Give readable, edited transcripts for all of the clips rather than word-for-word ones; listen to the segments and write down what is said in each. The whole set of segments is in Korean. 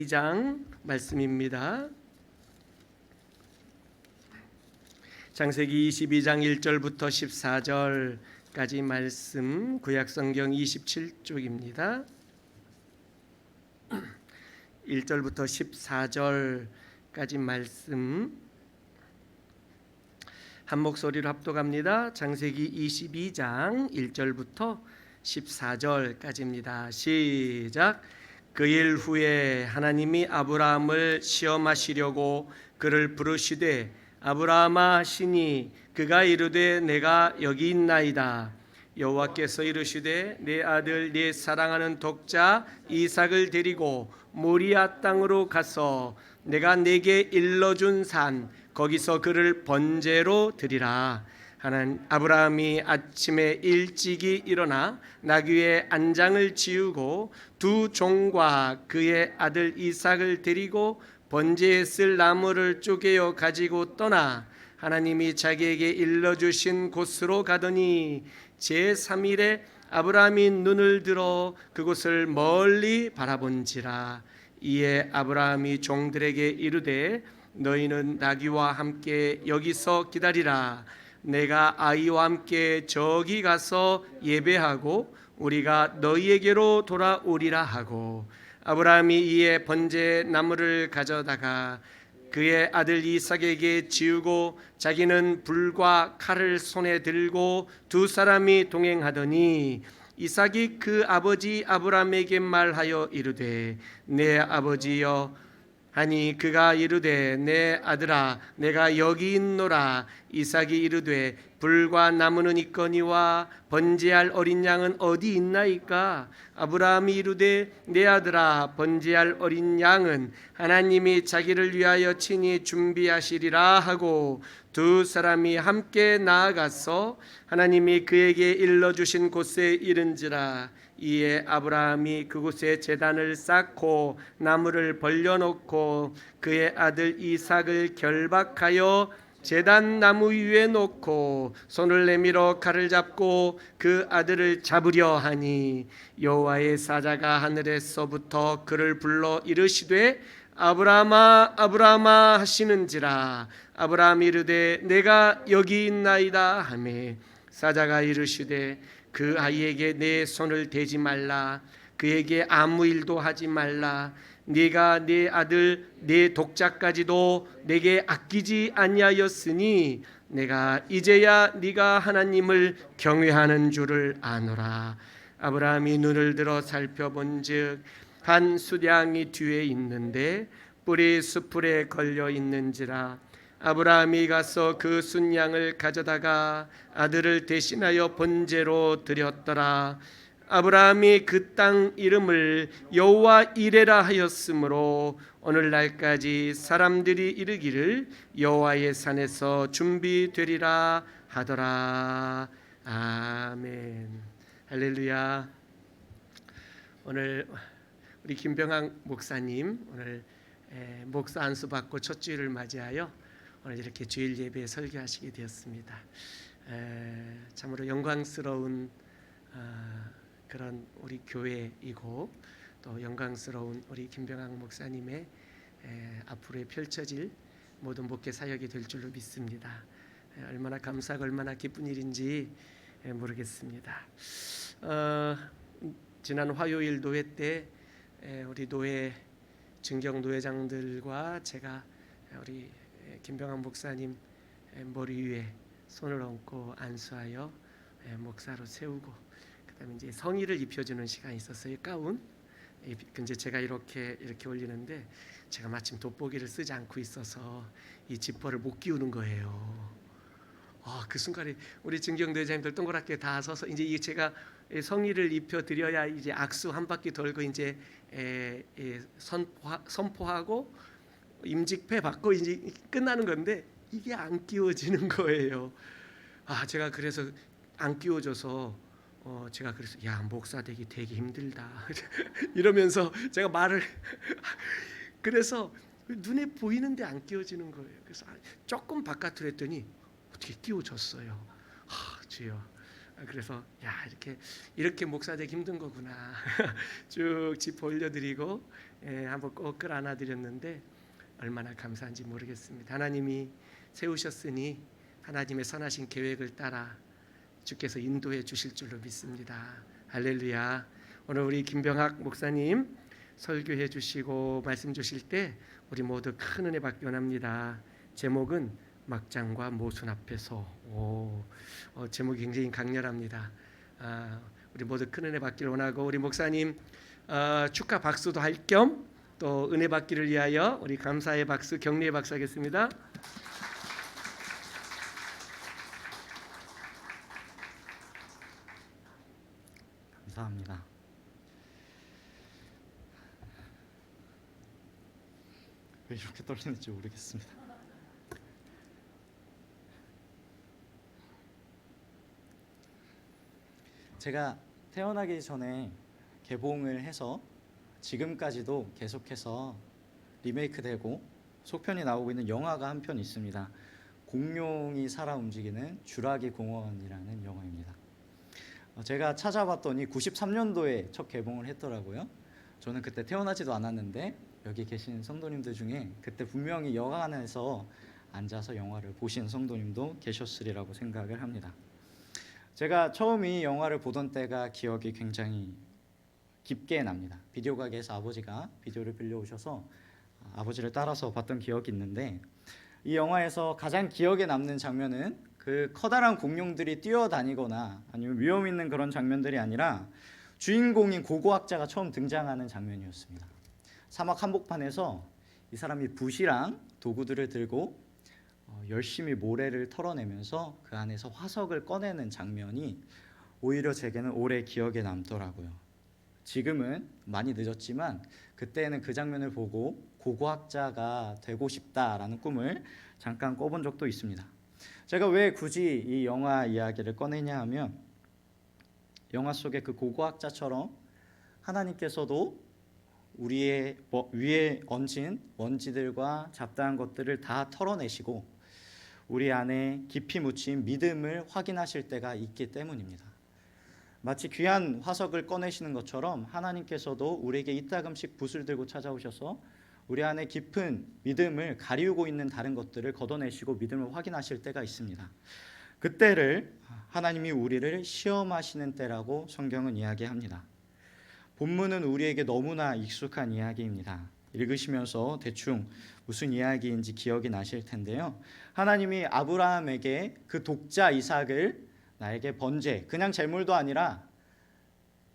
2장 말씀입니다. 창세기 22장 1절부터 14절까지 말씀, 구약성경 27쪽입니다. 1절부터 14절까지 말씀 한 목소리로 합독합니다. 창세기 22장 1절부터 14절까지입니다. 시작. 그 일 후에 하나님이 아브라함을 시험하시려고 그를 부르시되 아브라함아 하시니 그가 이르되 내가 여기 있나이다. 여호와께서 이르시되 내 아들 네 사랑하는 독자 이삭을 데리고 모리아 땅으로 가서 내가 네게 일러준 산 거기서 그를 번제로 드리라. 아브라함이 아침에 일찍이 일어나 나귀의 안장을 지우고 두 종과 그의 아들 이삭을 데리고 번제에 쓸 나무를 쪼개어 가지고 떠나 하나님이 자기에게 일러주신 곳으로 가더니 제3일에 아브라함이 눈을 들어 그곳을 멀리 바라본지라. 이에 아브라함이 종들에게 이르되 너희는 나귀와 함께 여기서 기다리라. 내가 아이와 함께 저기 가서 예배하고 우리가 너희에게로 돌아오리라 하고 아브라함이 이에 번제 나무를 가져다가 그의 아들 이삭에게 지우고 자기는 불과 칼을 손에 들고 두 사람이 동행하더니 이삭이 그 아버지 아브라함에게 말하여 이르되 내 아버지여 하니 그가 이르되 내 아들아 내가 여기 있노라. 이삭이 이르되 불과 나무는 있거니와 번제할 어린 양은 어디 있나이까? 아브라함이 이르되 내 아들아 번제할 어린 양은 하나님이 자기를 위하여 친히 준비하시리라 하고 두 사람이 함께 나아가서 하나님이 그에게 일러주신 곳에 이른지라. 이에 아브라함이 그곳에 제단을 쌓고 나무를 벌려놓고 그의 아들 이삭을 결박하여 제단 나무 위에 놓고 손을 내밀어 칼을 잡고 그 아들을 잡으려 하니 여호와의 사자가 하늘에서부터 그를 불러 이르시되 아브라함아 아브라함아 하시는지라. 아브라함이 이르되 내가 여기 있나이다 하매 사자가 이르시되 그 아이에게 내 손을 대지 말라. 그에게 아무 일도 하지 말라. 네가 네 아들 네 독자까지도 내게 아끼지 아니하였으니 내가 이제야 네가 하나님을 경외하는 줄을 아노라. 아브라함이 눈을 들어 살펴본즉 한 수량이 뒤에 있는데 뿔이 수풀에 걸려 있는지라. 아브라함이 가서 그 순양을 가져다가 아들을 대신하여 번제로 드렸더라. 아브라함이 그 땅 이름을 여호와 이레라 하였으므로 오늘날까지 사람들이 이르기를 여호와의 산에서 준비되리라 하더라. 아멘. 할렐루야. 오늘 우리 김병학 목사님 오늘 목사 안수 받고 첫 주일을 맞이하여 오늘 이렇게 주일 예배에 설교하시게 되었습니다. 참으로 영광스러운 그런 우리 교회이고 또 영광스러운 우리 김병학 목사님의 앞으로의 펼쳐질 모든 목회 사역이 될 줄로 믿습니다. 얼마나 감사하고 얼마나 기쁜 일인지 모르겠습니다. 지난 화요일 노회 때 우리 노회 증경 노회장들과 제가 우리 김병학 목사님 머리 위에 손을 얹고 안수하여 목사로 세우고 그다음에 이제 성의를 입혀주는 시간이 있었어요. 가운. 근데 제가 이렇게 올리는데 제가 마침 돋보기를 쓰지 않고 있어서 이 지퍼를 못 끼우는 거예요. 그 순간에 우리 증경 노회장님들 동그랗게 다 서서 이제 제가 성의를 입혀 드려야 이제 악수 한 바퀴 돌고 이제 선포하고 임직패 받고 이제 끝나는 건데 이게 안 끼워지는 거예요. 제가 그래서 안 끼워져서 제가 그래서 야 목사 되기 되게 힘들다 이러면서 제가 말을 그래서 눈에 보이는데 안 끼워지는 거예요. 그래서 조금 바깥으로 했더니 어떻게 끼워졌어요. 주여 그래서 야 이렇게 목사 되기 힘든 거구나 쭉 짚어 올려드리고 한번 꼭 끌어안아 드렸는데 얼마나 감사한지 모르겠습니다. 하나님이 세우셨으니 하나님의 선하신 계획을 따라 주께서 인도해 주실 줄로 믿습니다. 할렐루야. 오늘 우리 김병학 목사님 설교해 주시고 말씀 주실 때 우리 모두 큰 은혜 받기 원합니다. 제목은 막장과 모순 앞에서. 제목이 굉장히 강렬합니다. 우리 모두 큰 은혜 받기를 원하고 우리 목사님 축하 박수도 할 겸 또 은혜 받기를 위하여 우리 감사의 박수, 격려의 박수 하겠습니다. 감사합니다. 왜 이렇게 떨리는지 모르겠습니다. 제가 태어나기 전에 개봉을 해서 지금까지도 계속해서 리메이크되고 속편이 나오고 있는 영화가 한 편 있습니다. 공룡이 살아 움직이는 쥬라기 공원이라는 영화입니다. 제가 찾아봤더니 93년도에 첫 개봉을 했더라고요. 저는 그때 태어나지도 않았는데 여기 계신 성도님들 중에 그때 분명히 영화관에서 앉아서 영화를 보신 성도님도 계셨으리라고 생각을 합니다. 제가 처음 이 영화를 보던 때가 기억이 굉장히 깊게 납니다. 비디오 가게에서 아버지가 비디오를 빌려오셔서 아버지를 따라서 봤던 기억이 있는데 이 영화에서 가장 기억에 남는 장면은 그 커다란 공룡들이 뛰어다니거나 아니면 위험 있는 그런 장면들이 아니라 주인공인 고고학자가 처음 등장하는 장면이었습니다. 사막 한복판에서 이 사람이 붓이랑 도구들을 들고 열심히 모래를 털어내면서 그 안에서 화석을 꺼내는 장면이 오히려 제게는 오래 기억에 남더라고요. 지금은 많이 늦었지만 그때는 그 장면을 보고 고고학자가 되고 싶다라는 꿈을 잠깐 꿔본 적도 있습니다. 제가 왜 굳이 이 영화 이야기를 꺼내냐 하면 영화 속의 그 고고학자처럼 하나님께서도 우리의 위에 얹은 먼지들과 잡다한 것들을 다 털어내시고 우리 안에 깊이 묻힌 믿음을 확인하실 때가 있기 때문입니다. 마치 귀한 화석을 꺼내시는 것처럼 하나님께서도 우리에게 이따금씩 붓을 들고 찾아오셔서 우리 안에 깊은 믿음을 가리우고 있는 다른 것들을 걷어내시고 믿음을 확인하실 때가 있습니다. 그때를 하나님이 우리를 시험하시는 때라고 성경은 이야기합니다. 본문은 우리에게 너무나 익숙한 이야기입니다. 읽으시면서 대충 무슨 이야기인지 기억이 나실 텐데요. 하나님이 아브라함에게 그 독자 이삭을 나에게 번제, 그냥 제물도 아니라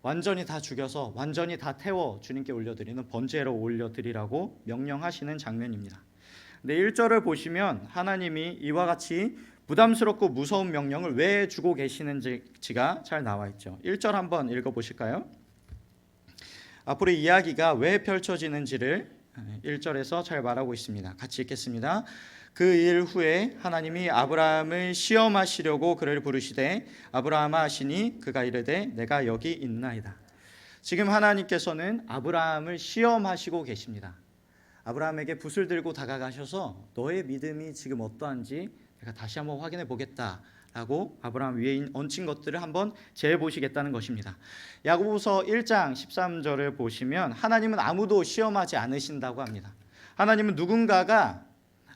완전히 다 죽여서 완전히 다 태워 주님께 올려드리는 번제로 올려드리라고 명령하시는 장면입니다. 근데 1절을 보시면 하나님이 이와 같이 부담스럽고 무서운 명령을 왜 주고 계시는지가 잘 나와 있죠. 1절 한번 읽어보실까요? 앞으로 이야기가 왜 펼쳐지는지를 1절에서 잘 말하고 있습니다. 같이 읽겠습니다. 그 일 후에 하나님이 아브라함을 시험하시려고 그를 부르시되 아브라함아 하시니 그가 이르되 내가 여기 있나이다. 지금 하나님께서는 아브라함을 시험하시고 계십니다. 아브라함에게 붓을 들고 다가가셔서 너의 믿음이 지금 어떠한지 내가 다시 한번 확인해 보겠다 라고 아브라함 위에 얹힌 것들을 한번 재해 보시겠다는 것입니다. 야고보서 1장 13절을 보시면 하나님은 아무도 시험하지 않으신다고 합니다. 하나님은 누군가가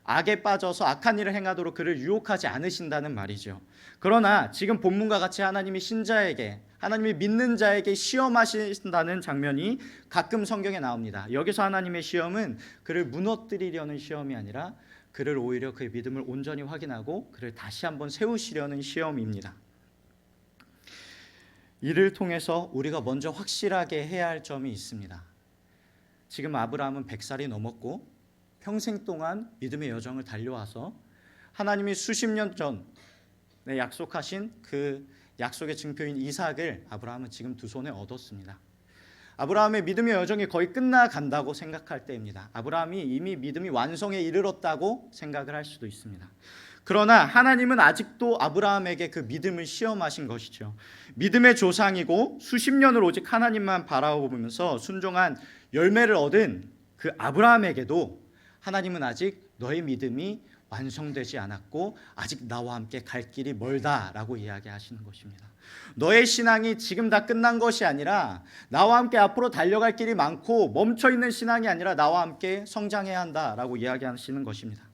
악에 빠져서 악한 일을 행하도록 그를 유혹하지 않으신다는 말이죠. 그러나 지금 본문과 같이 하나님이 신자에게, 하나님이 믿는 자에게 시험하신다는 장면이 가끔 성경에 나옵니다. 여기서 하나님의 시험은 그를 무너뜨리려는 시험이 아니라 그를 오히려 그의 믿음을 온전히 확인하고 그를 다시 한번 세우시려는 시험입니다. 이를 통해서 우리가 먼저 확실하게 해야 할 점이 있습니다. 지금 아브라함은 100살이 넘었고 평생 동안 믿음의 여정을 달려와서 하나님이 수십 년 전에 약속하신 그 약속의 증표인 이삭을 아브라함은 지금 두 손에 얻었습니다. 아브라함의 믿음의 여정이 거의 끝나간다고 생각할 때입니다. 아브라함이 이미 믿음이 완성에 이르렀다고 생각을 할 수도 있습니다. 그러나 하나님은 아직도 아브라함에게 그 믿음을 시험하신 것이죠. 믿음의 조상이고 수십 년을 오직 하나님만 바라보면서 순종한 열매를 얻은 그 아브라함에게도 하나님은 아직 너의 믿음이 완성되지 않았고 아직 나와 함께 갈 길이 멀다라고 이야기하시는 것입니다. 너의 신앙이 지금 다 끝난 것이 아니라 나와 함께 앞으로 달려갈 길이 많고 멈춰있는 신앙이 아니라 나와 함께 성장해야 한다라고 이야기하시는 것입니다.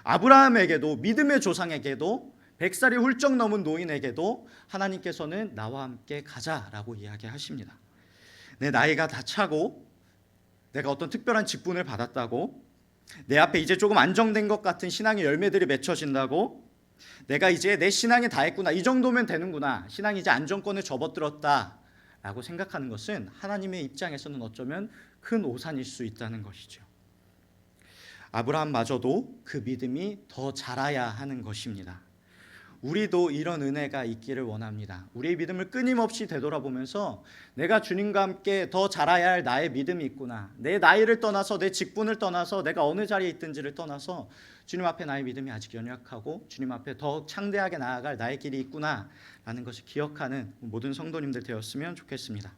아브라함에게도, 믿음의 조상에게도, 100살이 훌쩍 넘은 노인에게도 하나님께서는 나와 함께 가자라고 이야기하십니다. 내 나이가 다 차고 내가 어떤 특별한 직분을 받았다고, 내 앞에 이제 조금 안정된 것 같은 신앙의 열매들이 맺혀진다고, 내가 이제 내 신앙이 다 했구나, 이 정도면 되는구나, 신앙이 이제 안정권에 접어들었다라고 생각하는 것은 하나님의 입장에서는 어쩌면 큰 오산일 수 있다는 것이죠. 아브라함마저도 그 믿음이 더 자라야 하는 것입니다. 우리도 이런 은혜가 있기를 원합니다. 우리의 믿음을 끊임없이 되돌아보면서 내가 주님과 함께 더 자라야 할 나의 믿음이 있구나, 내 나이를 떠나서, 내 직분을 떠나서, 내가 어느 자리에 있든지를 떠나서 주님 앞에 나의 믿음이 아직 연약하고 주님 앞에 더 창대하게 나아갈 나의 길이 있구나 라는 것을 기억하는 모든 성도님들 되었으면 좋겠습니다.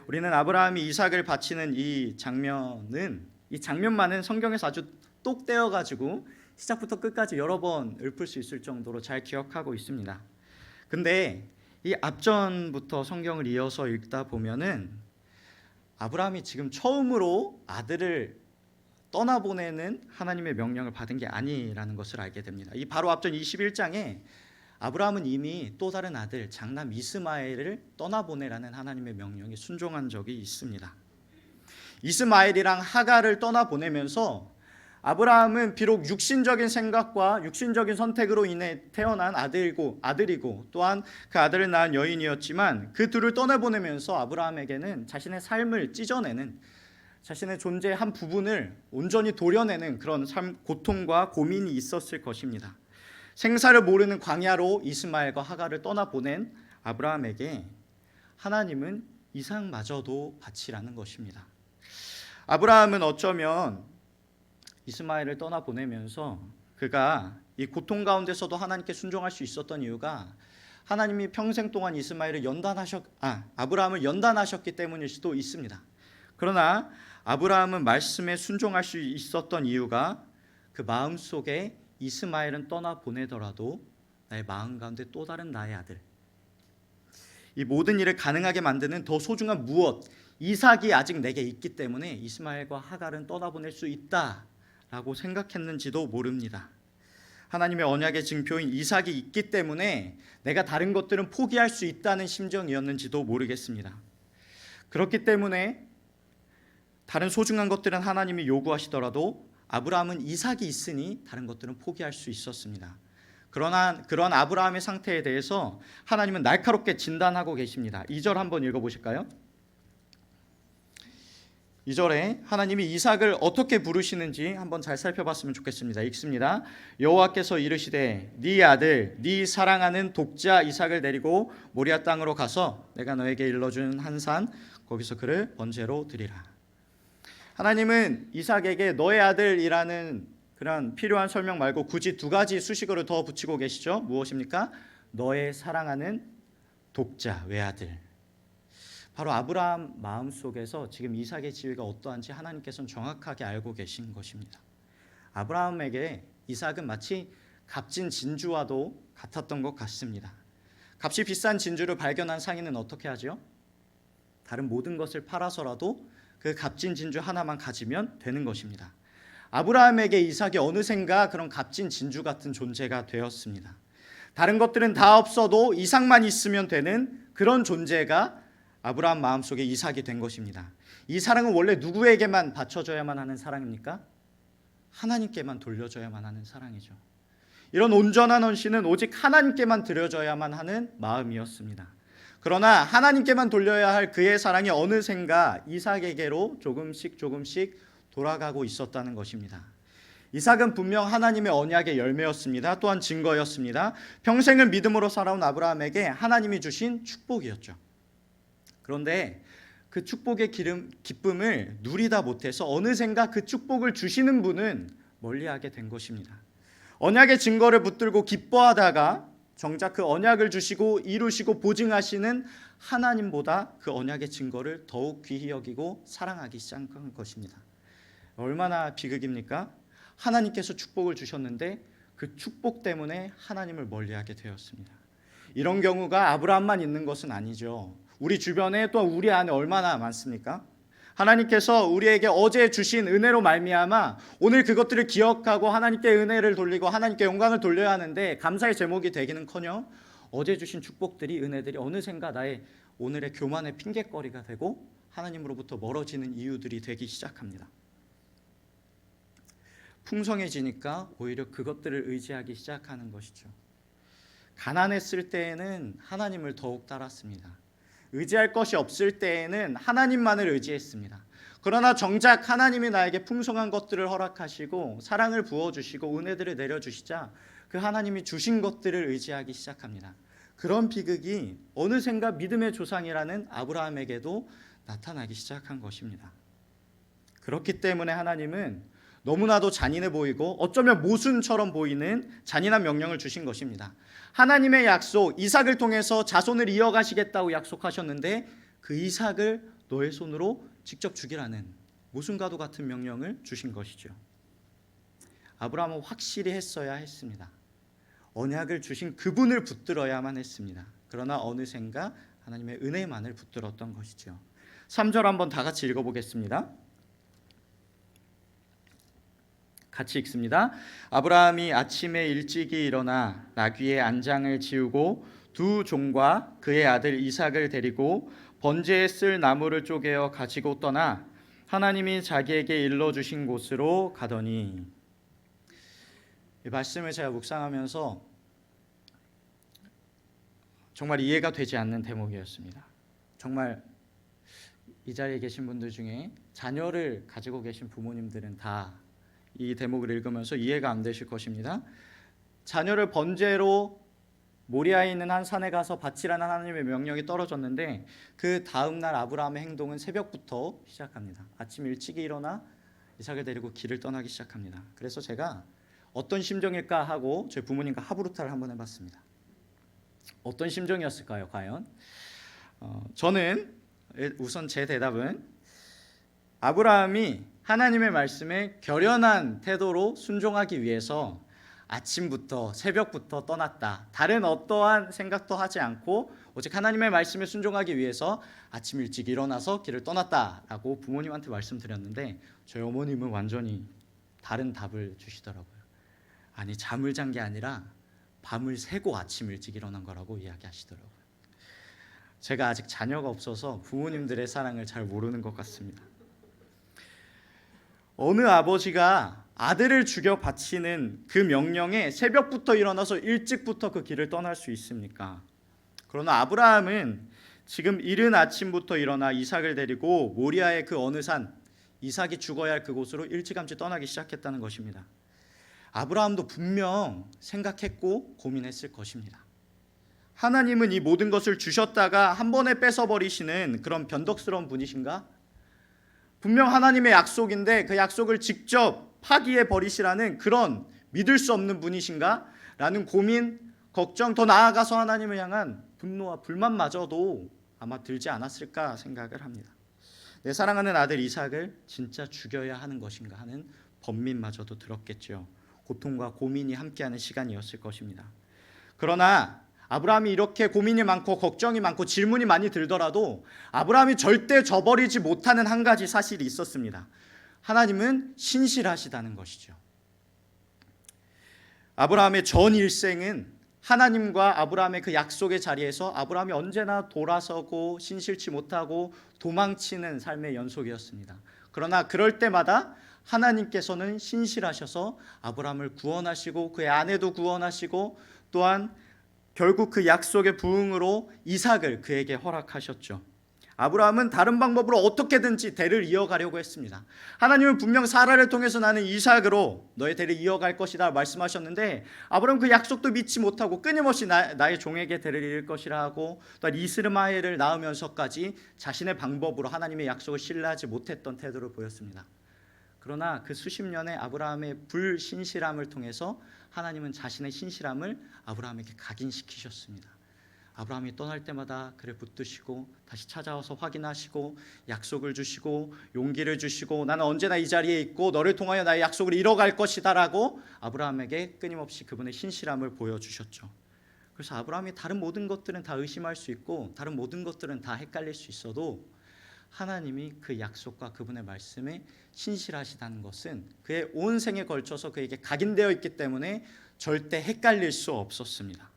우리는 아브라함이 이삭을 바치는 이 장면만은 성경에서 아주 똑 떼어가지고 시작부터 끝까지 여러 번 읊을 수 있을 정도로 잘 기억하고 있습니다. 근데 이 앞전부터 성경을 이어서 읽다 보면은 아브라함이 지금 처음으로 아들을 떠나보내는 하나님의 명령을 받은 게 아니라는 것을 알게 됩니다. 이 바로 앞전 21장에 아브라함은 이미 또 다른 아들 장남 이스마엘을 떠나보내라는 하나님의 명령에 순종한 적이 있습니다. 이스마엘이랑 하갈을 떠나보내면서 아브라함은 비록 육신적인 생각과 육신적인 선택으로 인해 태어난 아들이고 또한 그 아들을 낳은 여인이었지만 그 둘을 떠나보내면서 아브라함에게는 자신의 삶을 찢어내는, 자신의 존재의 한 부분을 온전히 도려내는 그런 고통과 고민이 있었을 것입니다. 생사를 모르는 광야로 이스마엘과 하갈을 떠나보낸 아브라함에게 하나님은 이삭마저도 바치라는 것입니다. 아브라함은 어쩌면 이스마엘을 떠나보내면서 그가 이 고통 가운데서도 하나님께 순종할 수 있었던 이유가 하나님이 평생 동안 아브라함을 연단하셨기 때문일 수도 있습니다. 그러나 아브라함은 말씀에 순종할 수 있었던 이유가 그 마음속에 이스마엘은 떠나보내더라도 나의 마음 가운데 또 다른 나의 아들, 이 모든 일을 가능하게 만드는 더 소중한 무엇, 이삭이 아직 내게 있기 때문에 이스마엘과 하갈은 떠나보낼 수 있다라고 생각했는지도 모릅니다. 하나님의 언약의 증표인 이삭이 있기 때문에 내가 다른 것들은 포기할 수 있다는 심정이었는지도 모르겠습니다. 그렇기 때문에 다른 소중한 것들은 하나님이 요구하시더라도 아브라함은 이삭이 있으니 다른 것들은 포기할 수 있었습니다. 그러나 그런 아브라함의 상태에 대해서 하나님은 날카롭게 진단하고 계십니다. 2절 한번 읽어보실까요? 2절에 하나님이 이삭을 어떻게 부르시는지 한번 잘 살펴봤으면 좋겠습니다. 읽습니다. 여호와께서 이르시되 네 아들 네 사랑하는 독자 이삭을 데리고 모리아 땅으로 가서 내가 너에게 일러준 한 산 거기서 그를 번제로 드리라. 하나님은 이삭에게 너의 아들이라는 그런 필요한 설명 말고 굳이 두 가지 수식어를 더 붙이고 계시죠. 무엇입니까? 너의 사랑하는 독자 외아들. 바로 아브라함 마음속에서 지금 이삭의 지위가 어떠한지 하나님께서는 정확하게 알고 계신 것입니다. 아브라함에게 이삭은 마치 값진 진주와도 같았던 것 같습니다. 값이 비싼 진주를 발견한 상인은 어떻게 하죠? 다른 모든 것을 팔아서라도 그 값진 진주 하나만 가지면 되는 것입니다. 아브라함에게 이삭이 어느샌가 그런 값진 진주 같은 존재가 되었습니다. 다른 것들은 다 없어도 이삭만 있으면 되는 그런 존재가 아브라함 마음속에 이삭이 된 것입니다. 이 사랑은 원래 누구에게만 바쳐져야만 하는 사랑입니까? 하나님께만 돌려줘야만 하는 사랑이죠. 이런 온전한 헌신은 오직 하나님께만 드려져야만 하는 마음이었습니다. 그러나 하나님께만 돌려야 할 그의 사랑이 어느샌가 이삭에게로 조금씩 돌아가고 있었다는 것입니다. 이삭은 분명 하나님의 언약의 열매였습니다. 또한 증거였습니다. 평생을 믿음으로 살아온 아브라함에게 하나님이 주신 축복이었죠. 그런데 그 축복의 기쁨을 누리다 못해서 어느샌가 그 축복을 주시는 분은 멀리하게 된 것입니다. 언약의 증거를 붙들고 기뻐하다가 정작 그 언약을 주시고 이루시고 보증하시는 하나님보다 그 언약의 증거를 더욱 귀히 여기고 사랑하기 시작한 것입니다. 얼마나 비극입니까? 하나님께서 축복을 주셨는데 그 축복 때문에 하나님을 멀리하게 되었습니다. 이런 경우가 아브라함만 있는 것은 아니죠. 우리 주변에 또 우리 안에 얼마나 많습니까? 하나님께서 우리에게 어제 주신 은혜로 말미암아 오늘 그것들을 기억하고 하나님께 은혜를 돌리고 하나님께 영광을 돌려야 하는데 감사의 제목이 되기는커녕 어제 주신 축복들이 은혜들이 어느샌가 나의 오늘의 교만의 핑곗거리가 되고 하나님으로부터 멀어지는 이유들이 되기 시작합니다. 풍성해지니까 오히려 그것들을 의지하기 시작하는 것이죠. 가난했을 때에는 하나님을 더욱 따랐습니다. 의지할 것이 없을 때에는 하나님만을 의지했습니다. 그러나 정작 하나님이 나에게 풍성한 것들을 허락하시고 사랑을 부어주시고 은혜들을 내려주시자 그 하나님이 주신 것들을 의지하기 시작합니다. 그런 비극이 어느샌가 믿음의 조상이라는 아브라함에게도 나타나기 시작한 것입니다. 그렇기 때문에 하나님은 너무나도 잔인해 보이고 어쩌면 모순처럼 보이는 잔인한 명령을 주신 것입니다. 하나님의 약속, 이삭을 통해서 자손을 이어가시겠다고 약속하셨는데 그 이삭을 너의 손으로 직접 죽이라는 모순과도 같은 명령을 주신 것이죠. 아브라함은 확실히 했어야 했습니다. 언약을 주신 그분을 붙들어야만 했습니다. 그러나 어느샌가 하나님의 은혜만을 붙들었던 것이죠. 3절 한번 다 같이 읽어보겠습니다. 같이 읽습니다. 아브라함이 아침에 일찍이 일어나 나귀의 안장을 지우고 두 종과 그의 아들 이삭을 데리고 번제에 쓸 나무를 쪼개어 가지고 떠나 하나님이 자기에게 일러주신 곳으로 가더니, 이 말씀을 제가 묵상하면서 정말 이해가 되지 않는 대목이었습니다. 정말 이 자리에 계신 분들 중에 자녀를 가지고 계신 부모님들은 다 이 대목을 읽으면서 이해가 안 되실 것입니다. 자녀를 번제로 모리아에 있는 한 산에 가서 바치라는 하나님의 명령이 떨어졌는데 그 다음 날 아브라함의 행동은 새벽부터 시작합니다. 아침 일찍이 일어나 이삭을 데리고 길을 떠나기 시작합니다. 그래서 제가 어떤 심정일까 하고 저희 부모님과 하부루타를 한번 해봤습니다. 어떤 심정이었을까요, 과연? 저는 우선 제 대답은 아브라함이 하나님의 말씀에 결연한 태도로 순종하기 위해서 아침부터 새벽부터 떠났다. 다른 어떠한 생각도 하지 않고 오직 하나님의 말씀에 순종하기 위해서 아침 일찍 일어나서 길을 떠났다라고 부모님한테 말씀드렸는데 저희 어머님은 완전히 다른 답을 주시더라고요. 아니, 잠을 잔 게 아니라 밤을 새고 아침 일찍 일어난 거라고 이야기하시더라고요. 제가 아직 자녀가 없어서 부모님들의 사랑을 잘 모르는 것 같습니다. 어느 아버지가 아들을 죽여 바치는 그 명령에 새벽부터 일어나서 일찍부터 그 길을 떠날 수 있습니까? 그러나 아브라함은 지금 이른 아침부터 일어나 이삭을 데리고 모리아의 그 어느 산, 이삭이 죽어야 할 그곳으로 일찌감치 떠나기 시작했다는 것입니다. 아브라함도 분명 생각했고 고민했을 것입니다. 하나님은 이 모든 것을 주셨다가 한 번에 뺏어버리시는 그런 변덕스러운 분이신가? 분명 하나님의 약속인데 그 약속을 직접 파기해 버리시라는 그런 믿을 수 없는 분이신가? 라는 고민, 걱정, 더 나아가서 하나님을 향한 분노와 불만마저도 아마 들지 않았을까 생각을 합니다. 내 사랑하는 아들 이삭을 진짜 죽여야 하는 것인가 하는 번민마저도 들었겠죠. 고통과 고민이 함께하는 시간이었을 것입니다. 그러나 아브라함이 이렇게 고민이 많고 걱정이 많고 질문이 많이 들더라도 아브라함이 절대 저버리지 못하는 한 가지 사실이 있었습니다. 하나님은 신실하시다는 것이죠. 아브라함의 전 일생은 하나님과 아브라함의 그 약속의 자리에서 아브라함이 언제나 돌아서고 신실치 못하고 도망치는 삶의 연속이었습니다. 그러나 그럴 때마다 하나님께서는 신실하셔서 아브라함을 구원하시고 그의 아내도 구원하시고 또한 결국 그 약속의 부응으로 이삭을 그에게 허락하셨죠. 아브라함은 다른 방법으로 어떻게든지 대를 이어가려고 했습니다. 하나님은 분명 사라를 통해서 나는 이삭으로 너의 대를 이어갈 것이다 말씀하셨는데 아브라함은 그 약속도 믿지 못하고 끊임없이 나의 종에게 대를 이을 것이라 하고 또 이스마엘을 낳으면서까지 자신의 방법으로 하나님의 약속을 신뢰하지 못했던 태도를 보였습니다. 그러나 그 수십 년의 아브라함의 불신실함을 통해서 하나님은 자신의 신실함을 아브라함에게 각인시키셨습니다. 아브라함이 떠날 때마다 그를 붙드시고 다시 찾아와서 확인하시고 약속을 주시고 용기를 주시고 나는 언제나 이 자리에 있고 너를 통하여 나의 약속을 이뤄갈 것이다 라고 아브라함에게 끊임없이 그분의 신실함을 보여주셨죠. 그래서 아브라함이 다른 모든 것들은 다 의심할 수 있고 다른 모든 것들은 다 헷갈릴 수 있어도 하나님이 그 약속과 그분의 말씀에 신실하시다는 것은 그의 온 생에 걸쳐서 그에게 각인되어 있기 때문에 절대 헷갈릴 수 없었습니다.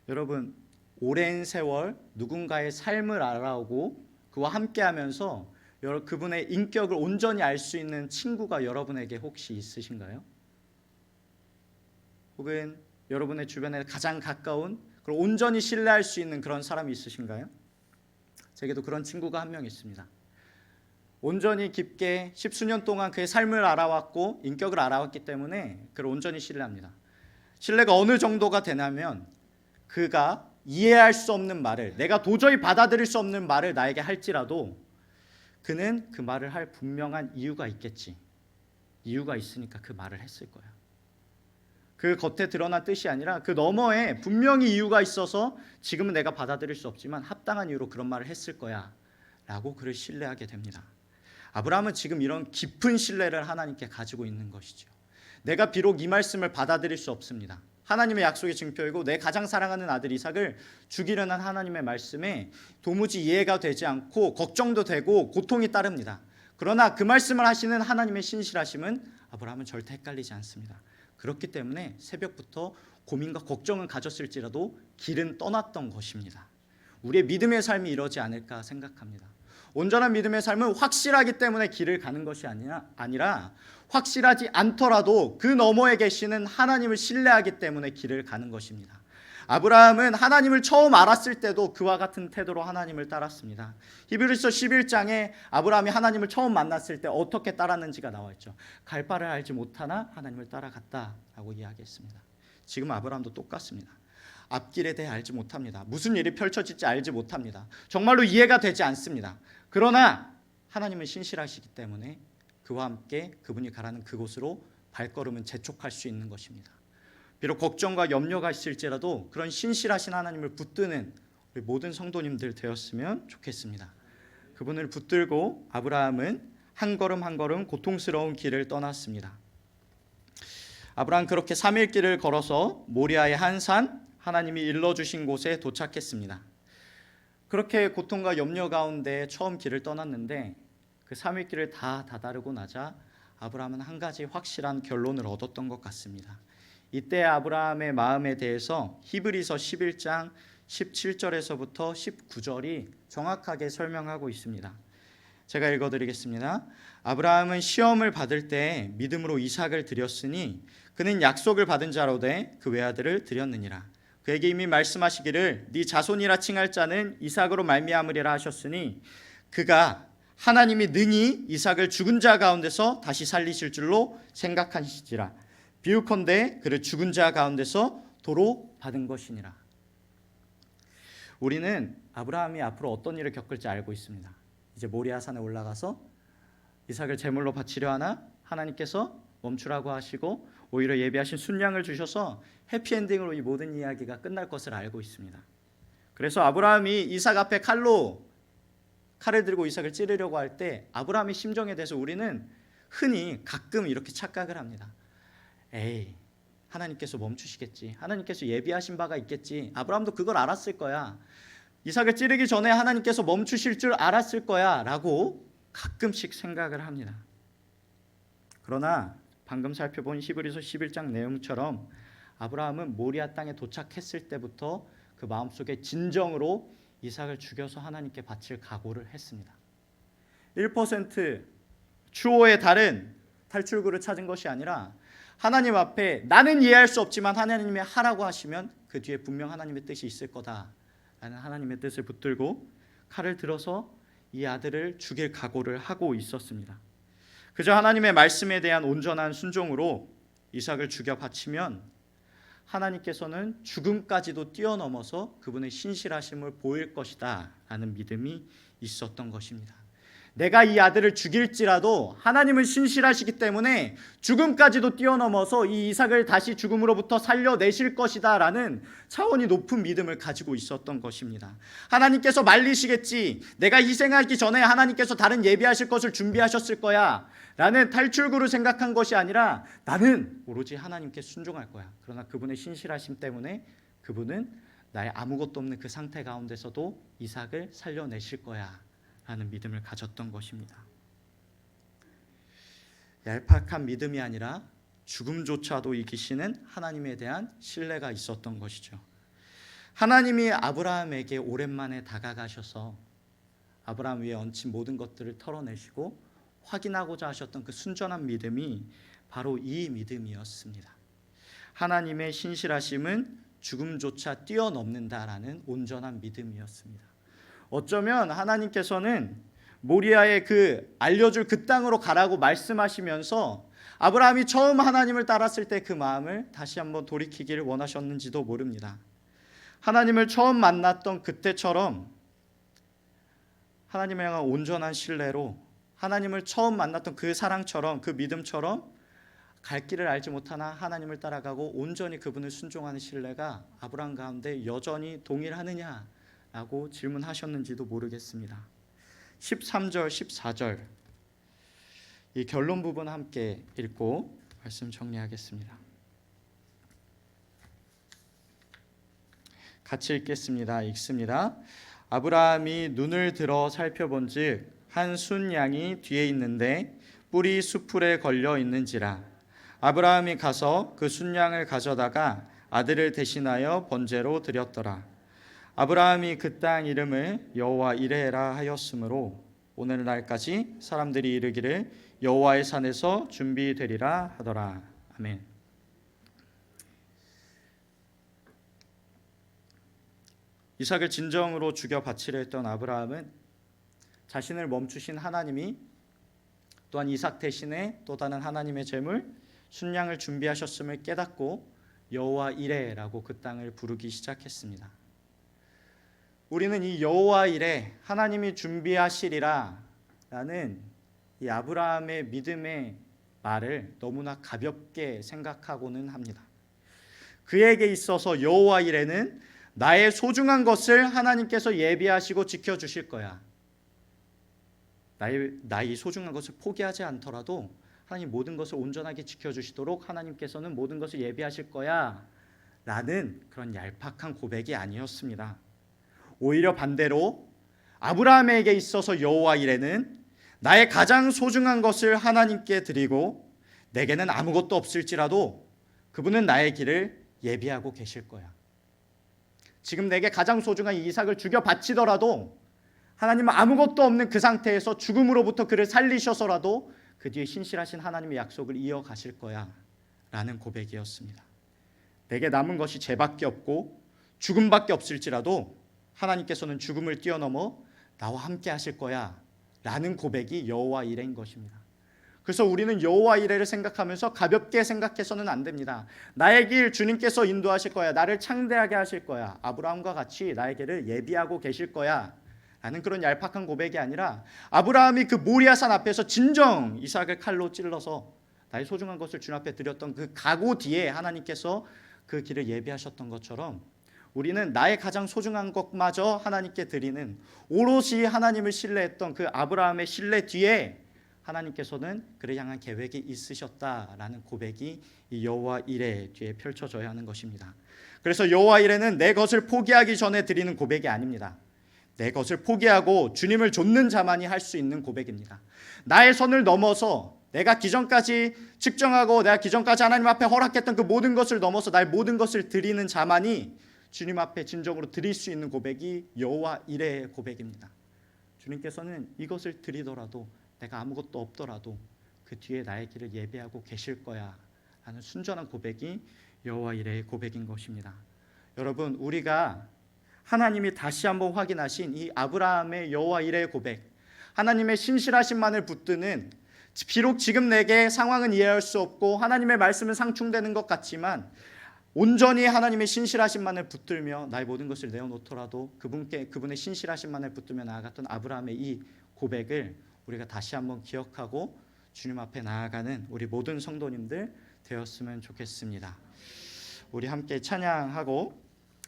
여러분, 오랜 세월 누군가의 삶을 알아오고 그와 함께하면서 그분의 인격을 온전히 알 수 있는 친구가 여러분에게 혹시 있으신가요? 혹은 여러분의 주변에 가장 가까운 그리고 온전히 신뢰할 수 있는 그런 사람이 있으신가요? 제게도 그런 친구가 한 명 있습니다. 온전히 깊게 십수년 동안 그의 삶을 알아왔고 인격을 알아왔기 때문에 그를 온전히 신뢰합니다. 신뢰가 어느 정도가 되냐면 그가 이해할 수 없는 말을, 내가 도저히 받아들일 수 없는 말을 나에게 할지라도 그는 그 말을 할 분명한 이유가 있겠지. 이유가 있으니까 그 말을 했을 거야. 그 겉에 드러난 뜻이 아니라 그 너머에 분명히 이유가 있어서 지금은 내가 받아들일 수 없지만 합당한 이유로 그런 말을 했을 거야 라고 그를 신뢰하게 됩니다. 아브라함은 지금 이런 깊은 신뢰를 하나님께 가지고 있는 것이죠. 내가 비록 이 말씀을 받아들일 수 없습니다. 하나님의 약속의 증표이고 내 가장 사랑하는 아들 이삭을 죽이려는 하나님의 말씀에 도무지 이해가 되지 않고 걱정도 되고 고통이 따릅니다. 그러나 그 말씀을 하시는 하나님의 신실하심은 아브라함은 절대 헷갈리지 않습니다. 그렇기 때문에 새벽부터 고민과 걱정은 가졌을지라도 길은 떠났던 것입니다. 우리의 믿음의 삶이 이러지 않을까 생각합니다. 온전한 믿음의 삶은 확실하기 때문에 길을 가는 것이 아니라 확실하지 않더라도 그 너머에 계시는 하나님을 신뢰하기 때문에 길을 가는 것입니다. 아브라함은 하나님을 처음 알았을 때도 그와 같은 태도로 하나님을 따랐습니다. 히브리서 11장에 아브라함이 하나님을 처음 만났을 때 어떻게 따랐는지가 나와 있죠. 갈 바를 알지 못하나 하나님을 따라갔다라고 이야기했습니다. 지금 아브라함도 똑같습니다. 앞길에 대해 알지 못합니다. 무슨 일이 펼쳐질지 알지 못합니다. 정말로 이해가 되지 않습니다. 그러나 하나님은 신실하시기 때문에 그와 함께 그분이 가라는 그곳으로 발걸음은 재촉할 수 있는 것입니다. 비록 걱정과 염려가 있을지라도 그런 신실하신 하나님을 붙드는 우리 모든 성도님들 되었으면 좋겠습니다. 그분을 붙들고 아브라함은 한 걸음 한 걸음 고통스러운 길을 떠났습니다. 아브라함 그렇게 3일 길을 걸어서 모리아의 한 산, 하나님이 일러주신 곳에 도착했습니다. 그렇게 고통과 염려 가운데 처음 길을 떠났는데 그 3일 길을 다 다다르고 나자 아브라함은 한 가지 확실한 결론을 얻었던 것 같습니다. 이때 아브라함의 마음에 대해서 히브리서 11장 17절에서부터 19절이 정확하게 설명하고 있습니다. 제가 읽어드리겠습니다. 아브라함은 시험을 받을 때 믿음으로 이삭을 드렸으니 그는 약속을 받은 자로 돼 그 외아들을 드렸느니라. 그에게 이미 말씀하시기를 네 자손이라 칭할 자는 이삭으로 말미암으리라 하셨으니 그가 하나님이 능히 이삭을 죽은 자 가운데서 다시 살리실 줄로 생각하시지라. 비유컨대 그를 죽은 자 가운데서 도로 받은 것이니라. 우리는 아브라함이 앞으로 어떤 일을 겪을지 알고 있습니다. 이제 모리아산에 올라가서 이삭을 제물로 바치려 하나 하나님께서 멈추라고 하시고 오히려 예비하신 순양을 주셔서 해피엔딩으로 이 모든 이야기가 끝날 것을 알고 있습니다. 그래서 아브라함이 이삭 앞에 칼을 들고 이삭을 찌르려고 할 때 아브라함의 심정에 대해서 우리는 흔히 가끔 이렇게 착각을 합니다. 에이, 하나님께서 멈추시겠지. 하나님께서 예비하신 바가 있겠지. 아브라함도 그걸 알았을 거야. 이삭을 찌르기 전에 하나님께서 멈추실 줄 알았을 거야 라고 가끔씩 생각을 합니다. 그러나 방금 살펴본 히브리서 11장 내용처럼 아브라함은 모리아 땅에 도착했을 때부터 그 마음속에 진정으로 이삭을 죽여서 하나님께 바칠 각오를 했습니다. 1% 추호의 다른 탈출구를 찾은 것이 아니라 하나님 앞에 나는 이해할 수 없지만 하나님이 하라고 하시면 그 뒤에 분명 하나님의 뜻이 있을 거다라는 하나님의 뜻을 붙들고 칼을 들어서 이 아들을 죽일 각오를 하고 있었습니다. 그저 하나님의 말씀에 대한 온전한 순종으로 이삭을 죽여 바치면 하나님께서는 죽음까지도 뛰어넘어서 그분의 신실하심을 보일 것이다 라는 믿음이 있었던 것입니다. 내가 이 아들을 죽일지라도 하나님은 신실하시기 때문에 죽음까지도 뛰어넘어서 이 이삭을 다시 죽음으로부터 살려내실 것이다 라는 차원이 높은 믿음을 가지고 있었던 것입니다. 하나님께서 말리시겠지, 내가 희생하기 전에 하나님께서 다른 예비하실 것을 준비하셨을 거야 라는 탈출구를 생각한 것이 아니라 나는 오로지 하나님께 순종할 거야. 그러나 그분의 신실하심 때문에 그분은 나의 아무것도 없는 그 상태 가운데서도 이삭을 살려내실 거야 라는 믿음을 가졌던 것입니다. 얄팍한 믿음이 아니라 죽음조차도 이기시는 하나님에 대한 신뢰가 있었던 것이죠. 하나님이 아브라함에게 오랜만에 다가가셔서 아브라함 위에 얹힌 모든 것들을 털어내시고 확인하고자 하셨던 그 순전한 믿음이 바로 이 믿음이었습니다. 하나님의 신실하심은 죽음조차 뛰어넘는다라는 온전한 믿음이었습니다. 어쩌면 하나님께서는 모리아의 그 알려줄 그 땅으로 가라고 말씀하시면서 아브라함이 처음 하나님을 따랐을 때 그 마음을 다시 한번 돌이키기를 원하셨는지도 모릅니다. 하나님을 처음 만났던 그때처럼 하나님을 향한 온전한 신뢰로 하나님을 처음 만났던 그 사랑처럼 그 믿음처럼 갈 길을 알지 못하나 하나님을 따라가고 온전히 그분을 순종하는 신뢰가 아브라함 가운데 여전히 동일하느냐라고 질문하셨는지도 모르겠습니다. 13절 14절 이 결론 부분 함께 읽고 말씀 정리하겠습니다. 같이 읽겠습니다. 읽습니다. 아브라함이 눈을 들어 살펴본즉 한 순양이 뒤에 있는데 뿔이 수풀에 걸려 있는지라. 아브라함이 가서 그 순양을 가져다가 아들을 대신하여 번제로 드렸더라. 아브라함이 그 땅 이름을 여호와 이레라 하였으므로 오늘날까지 사람들이 이르기를 여호와의 산에서 준비되리라 하더라. 아멘. 이삭을 진정으로 죽여 바치려 했던 아브라함은 자신을 멈추신 하나님이 또한 이삭 대신에 또 다른 하나님의 제물 순양을 준비하셨음을 깨닫고 여호와 이레라고 그 땅을 부르기 시작했습니다. 우리는 이 여호와 이레 하나님이 준비하시리라 라는 이 아브라함의 믿음의 말을 너무나 가볍게 생각하고는 합니다. 그에게 있어서 여호와 이레는 나의 소중한 것을 하나님께서 예비하시고 지켜주실 거야. 나의 소중한 것을 포기하지 않더라도 하나님 모든 것을 온전하게 지켜주시도록 하나님께서는 모든 것을 예비하실 거야 라는 그런 얄팍한 고백이 아니었습니다. 오히려 반대로 아브라함에게 있어서 여호와 이레는 나의 가장 소중한 것을 하나님께 드리고 내게는 아무것도 없을지라도 그분은 나의 길을 예비하고 계실 거야. 지금 내게 가장 소중한 이삭을 죽여 바치더라도 하나님은 아무것도 없는 그 상태에서 죽음으로부터 그를 살리셔서라도 그 뒤에 신실하신 하나님의 약속을 이어가실 거야 라는 고백이었습니다. 내게 남은 것이 죄밖에 없고 죽음밖에 없을지라도 하나님께서는 죽음을 뛰어넘어 나와 함께 하실 거야 라는 고백이 여호와 이레인 것입니다. 그래서 우리는 여호와 이레를 생각하면서 가볍게 생각해서는 안 됩니다. 나의 길 주님께서 인도하실 거야. 나를 창대하게 하실 거야. 아브라함과 같이 나의 길을 예비하고 계실 거야 라는 그런 얄팍한 고백이 아니라 아브라함이 그 모리아산 앞에서 진정 이삭을 칼로 찔러서 나의 소중한 것을 주님 앞에 드렸던 그 각오 뒤에 하나님께서 그 길을 예비하셨던 것처럼 우리는 나의 가장 소중한 것마저 하나님께 드리는 오롯이 하나님을 신뢰했던 그 아브라함의 신뢰 뒤에 하나님께서는 그를 향한 계획이 있으셨다라는 고백이 이 여호와 이레 뒤에 펼쳐져야 하는 것입니다. 그래서 여호와 이레는 내 것을 포기하기 전에 드리는 고백이 아닙니다. 내 것을 포기하고 주님을 좇는 자만이 할 수 있는 고백입니다. 나의 선을 넘어서 내가 기존까지 측정하고 내가 기존까지 하나님 앞에 허락했던 그 모든 것을 넘어서 나의 모든 것을 드리는 자만이 주님 앞에 진정으로 드릴 수 있는 고백이 여호와 이레의 고백입니다. 주님께서는 이것을 드리더라도 내가 아무것도 없더라도 그 뒤에 나의 길을 예비하고 계실 거야 하는 순전한 고백이 여호와 이레의 고백인 것입니다. 여러분, 우리가 하나님이 다시 한번 확인하신 이 아브라함의 여호와 이레의 고백, 하나님의 신실하심만을 붙드는, 비록 지금 내게 상황은 이해할 수 없고 하나님의 말씀은 상충되는 것 같지만 온전히 하나님의 신실하심만을 붙들며 나의 모든 것을 내어놓더라도 그분의 신실하심만을 붙들며 나아갔던 아브라함의 이 고백을 우리가 다시 한번 기억하고 주님 앞에 나아가는 우리 모든 성도님들 되었으면 좋겠습니다. 우리 함께 찬양하고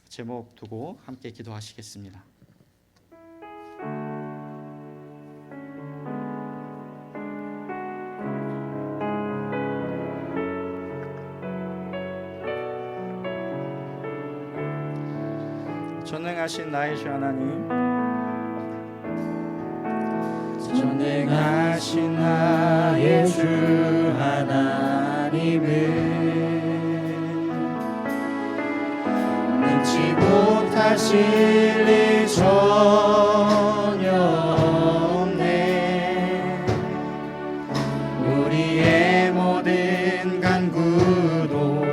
제목 두고 함께 기도하시겠습니다. 전능하신 나의 주 하나님, 전능하신 나의 주 하나님은 능치 못하실 일 전혀 없네. 우리의 모든 간구도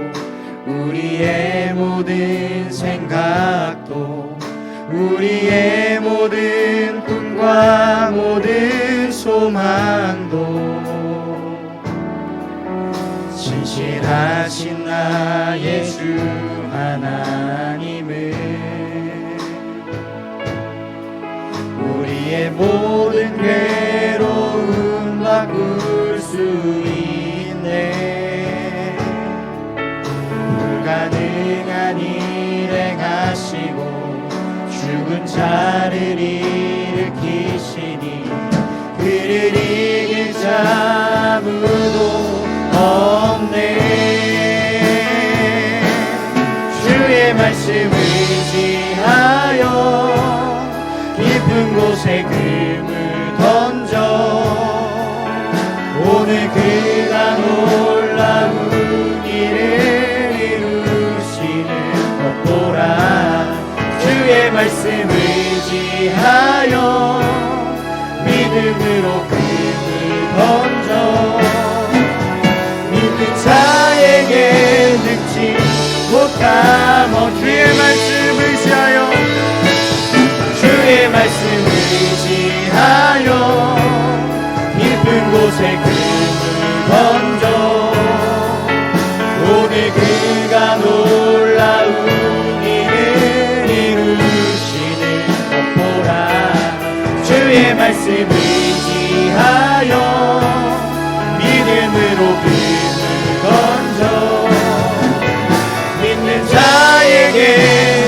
우리의 모든 생각도 우리의 모든 꿈과 모든 소망도 진실하신 나의 주 하나님은 우리의 모든 괴로움 바꿀 수 있네. 불가능한 일 행하시고 죽은 자를 일으키시니 그를 이길 자 아무도 없네. 주의 말씀 의지하여 깊은 곳에 금을 던져 오늘 그가 놀라운 일을 이루시는 것 보라. 주의 말씀 의지하여 믿음으로 금을 던져 믿는 자에게 늙지 못함. 주의 말씀 의지하여 주의 말씀 의지하여 깊은 곳에 금을 던져 오늘 그가 놀라운 주의 말씀 의지하여 믿음으로 금을 던져 믿는 자에게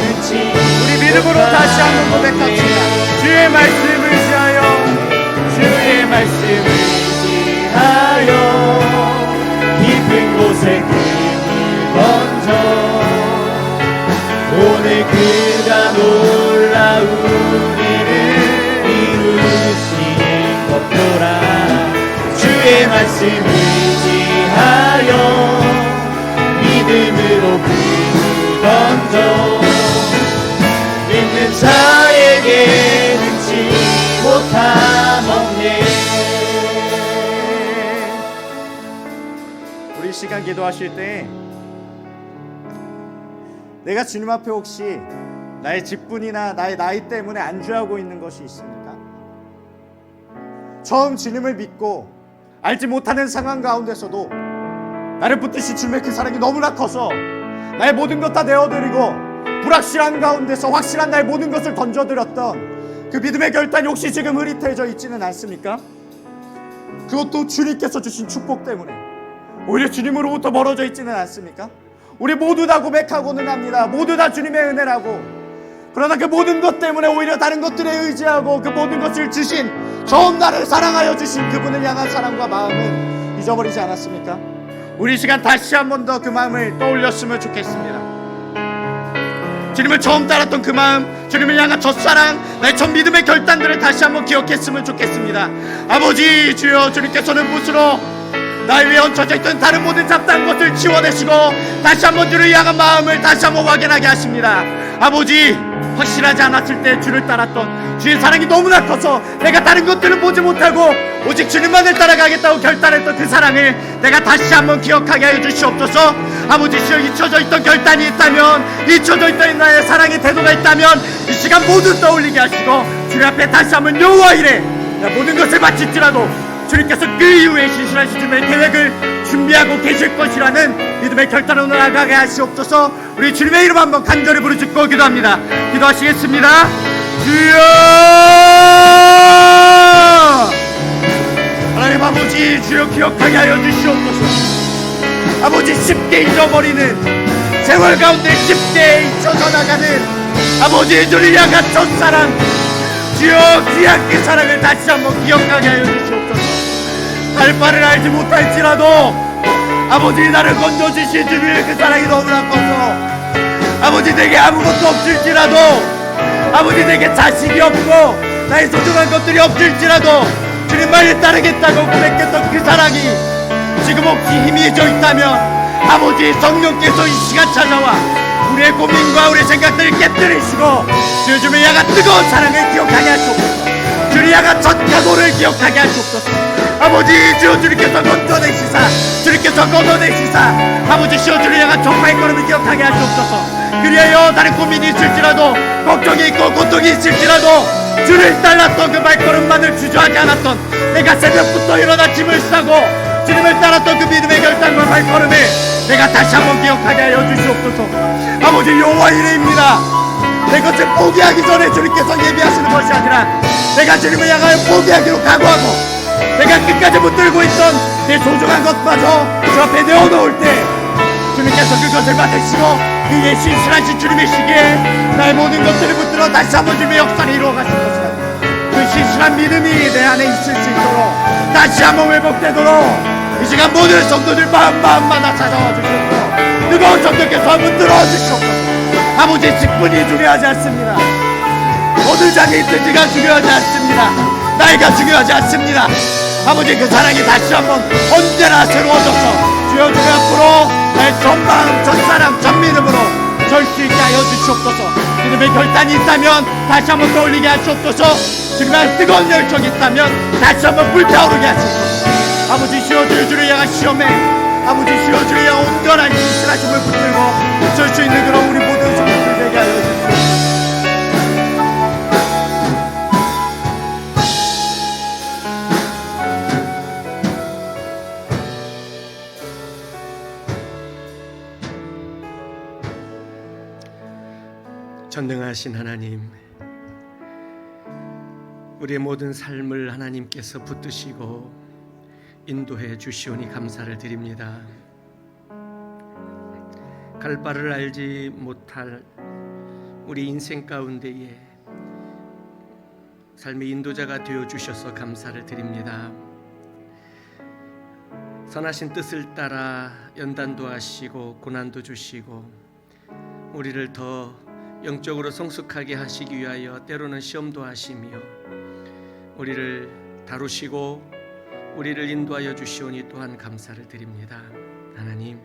능치 우리 믿음으로 다시 한번 고백합시다. 주의 말씀 의지하여 주의 말씀 의지하여 깊은 곳에 금을 던져 오늘 그가 놀라운 주의 말씀 의지하여 믿음으로 금을 던져 믿는 자에게 능치 못함 없네. 우리 시간 기도하실 때 내가 주님 앞에 혹시 나의 직분이나 나의 나이 때문에 안주하고 있는 것이 있습니까? 처음 주님을 믿고 알지 못하는 상황 가운데서도 나를 붙드신 주님의 그 사랑이 너무나 커서 나의 모든 것 다 내어드리고 불확실한 가운데서 확실한 나의 모든 것을 던져드렸던 그 믿음의 결단이 혹시 지금 흐릿해져 있지는 않습니까? 그것도 주님께서 주신 축복 때문에 오히려 주님으로부터 멀어져 있지는 않습니까? 우리 모두 다 고백하고는 합니다. 모두 다 주님의 은혜라고. 그러나 그 모든 것 때문에 오히려 다른 것들에 의지하고 그 모든 것을 주신 처음 나를 사랑하여 주신 그분을 향한 사랑과 마음은 잊어버리지 않았습니까? 우리 시간 다시 한 번 더 그 마음을 떠올렸으면 좋겠습니다. 주님을 처음 따랐던 그 마음, 주님을 향한 첫사랑, 나의 첫 믿음의 결단들을 다시 한번 기억했으면 좋겠습니다. 아버지 주여, 주님께서는 붓으로 나의 위에 얹혀져 있던 다른 모든 잡다한 것을 지워내시고 다시 한번 주를 향한 마음을 다시 한번 확인하게 하십니다. 아버지, 확실하지 않았을 때 주를 따랐던 주의 사랑이 너무나 커서 내가 다른 것들은 보지 못하고 오직 주님만을 따라가겠다고 결단했던 그 사랑을 내가 다시 한번 기억하게 하여 주시옵소서. 아버지 주여, 잊혀져 있던 결단이 있다면, 잊혀져 있던 나의 사랑의 태도가 있다면 이 시간 모두 떠올리게 하시고 주님 앞에 다시 한번 여호와 이래 모든 것을 바칠지라도 주님께서 그 이후에 신실한 시즌의 계획을 준비하고 계실 것이라는 믿음의 결단으로 나아가게 하시옵소서. 우리 주님의 이름 한번 간절히 부르짖고 기도합니다. 기도하시겠습니다. 주여, 아버지 주여 기억하게 하여 주시옵소서. 아버지 쉽게 잊어버리는 세월 가운데 쉽게 잊혀져 나가는 아버지 주를 향한 첫사랑 주여 귀한 그 사랑을 다시 한번 기억하게 하여 주시옵소서. 할 바를 알지 못할지라도 아버지 나를 건져주신 주님의 그 사랑이 너무나 커서 아버지 내게 아무것도 없을지라도 아버지 내게 자식이 없고 나의 소중한 것들이 없을지라도 주님만을 따르겠다고 고백했던 그 사랑이 지금 혹시 희미해져 있다면 아버지 성령께서 이 시간 찾아와 우리의 고민과 우리의 생각들을 깨뜨리시고 주님을 향한 뜨거운 사랑을 기억하게 하시옵소서. 주를 향한 첫 각오를 기억하게 하시옵소서. 아버지 주여 주님께서 건져내시사 주님께서 걷어내시사 아버지 주여 주를 향한 정말 걸음을 기억하게 하시옵소서. 그리하여 다른 고민이 있을지라도 걱정이 있고 고통이 있을지라도 주를 따랐던 그 발걸음만을 주저하지 않았던 내가 새벽부터 일어나 짐을 싸고 주님을 따랐던 그 믿음의 결단과 발걸음을 내가 다시 한번 기억하게 하여 주시옵소서. 아버지 여호와 이레입니다. 내 것을 포기하기 전에 주님께서 예비하시는 것이 아니라 내가 주님을 향하여 포기하기로 각오하고 내가 끝까지 붙들고 있던 내 소중한 것마저 주 앞에 내어놓을 때 주님께서 그것을 받으시고 이게 신실하신 주님의 시기에 나의 모든 것들을 붙들어 다시 한번 주님의 역사를 이루어 가실 것이다. 그 신실한 믿음이 내 안에 있을 수 있도록 다시 한번 회복되도록 이 시간 모든 성도들 마음마다 찾아와 주시옵소서. 뜨거운 성도께서 문들어 주시옵소서. 아버지 직분이 중요하지 않습니다. 어느 장에 있든지가 중요하지 않습니다. 나이가 중요하지 않습니다. 아버지 그 사랑이 다시 한번 언제나 새로워져서 주여 주님 앞으로 나의 전마음 전사랑 전민음으로 설 수 있게 하여 주시옵소서. 주님의 결단이 있다면 다시 한번 떠올리게 하시옵소서. 주님의 뜨거운 열정이 있다면 다시 한번 불타오르게 하시옵소서. 아버지 주여 주를 향한 시험에 아버지 주여 주를 향한 온전한 신실하심을 붙들고 설 수 있는 그런 우리 모든 성도들 되게 하여 주시옵소서. 전능하신 하나님, 우리의 모든 삶을 하나님께서 붙드시고 인도해 주시오니 감사를 드립니다. 갈 바를 알지 못할 우리 인생 가운데에 삶의 인도자가 되어 주셔서 감사를 드립니다. 선하신 뜻을 따라 연단도 하시고 고난도 주시고 우리를 더 영적으로 성숙하게 하시기 위하여 때로는 시험도 하시며 우리를 다루시고 우리를 인도하여 주시오니 또한 감사를 드립니다. 하나님,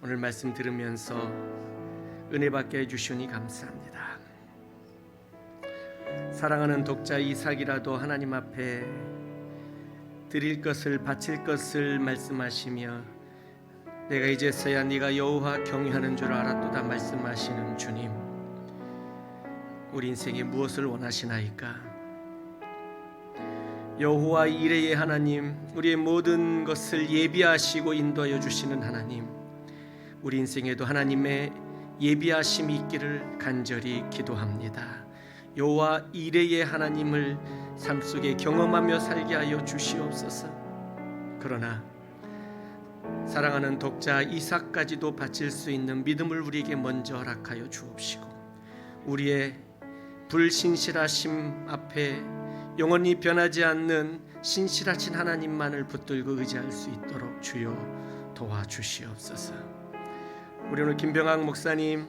오늘 말씀 들으면서 은혜 받게 해주시오니 감사합니다. 사랑하는 독자 이삭이라도 하나님 앞에 드릴 것을 바칠 것을 말씀하시며 내가 이제서야 네가 여호와 경외하는 줄 알았도다 말씀하시는 주님, 우리 인생에 무엇을 원하시나이까? 여호와 이레의 하나님, 우리의 모든 것을 예비하시고 인도하여 주시는 하나님, 우리 인생에도 하나님의 예비하심이 있기를 간절히 기도합니다. 여호와 이레의 하나님을 삶 속에 경험하며 살게 하여 주시옵소서. 그러나 사랑하는 독자 이삭까지도 바칠 수 있는 믿음을 우리에게 먼저 허락하여 주옵시고 우리의 불신실하심 앞에 영원히 변하지 않는 신실하신 하나님만을 붙들고 의지할 수 있도록 주여 도와주시옵소서. 우리 오늘 김병학 목사님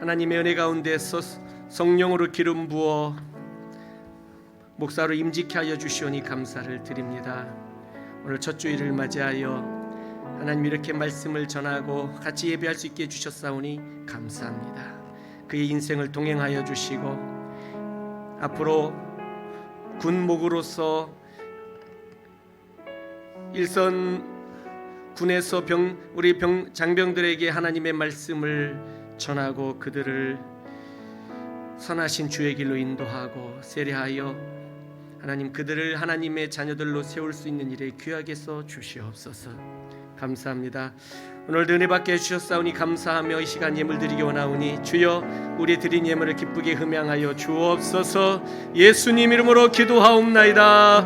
하나님의 은혜 가운데서 성령으로 기름 부어 목사로 임직케 하여 주시오니 감사를 드립니다. 오늘 첫 주일을 맞이하여 하나님 이렇게 말씀을 전하고 같이 예배할 수 있게 해주셨사오니 감사합니다. 그의 인생을 동행하여 주시고 앞으로 군목으로서 일선 군에서 우리 장병들에게 하나님의 말씀을 전하고 그들을 선하신 주의 길로 인도하고 세례하여 하나님 그들을 하나님의 자녀들로 세울 수 있는 일에 귀하게 써 주시옵소서. 감사합니다. 오늘도 은혜 받게 해주셨사오니 감사하며 이 시간 예물 드리기 원하오니 주여 우리 드린 예물을 기쁘게 흠양하여 주옵소서. 예수님 이름으로 기도하옵나이다.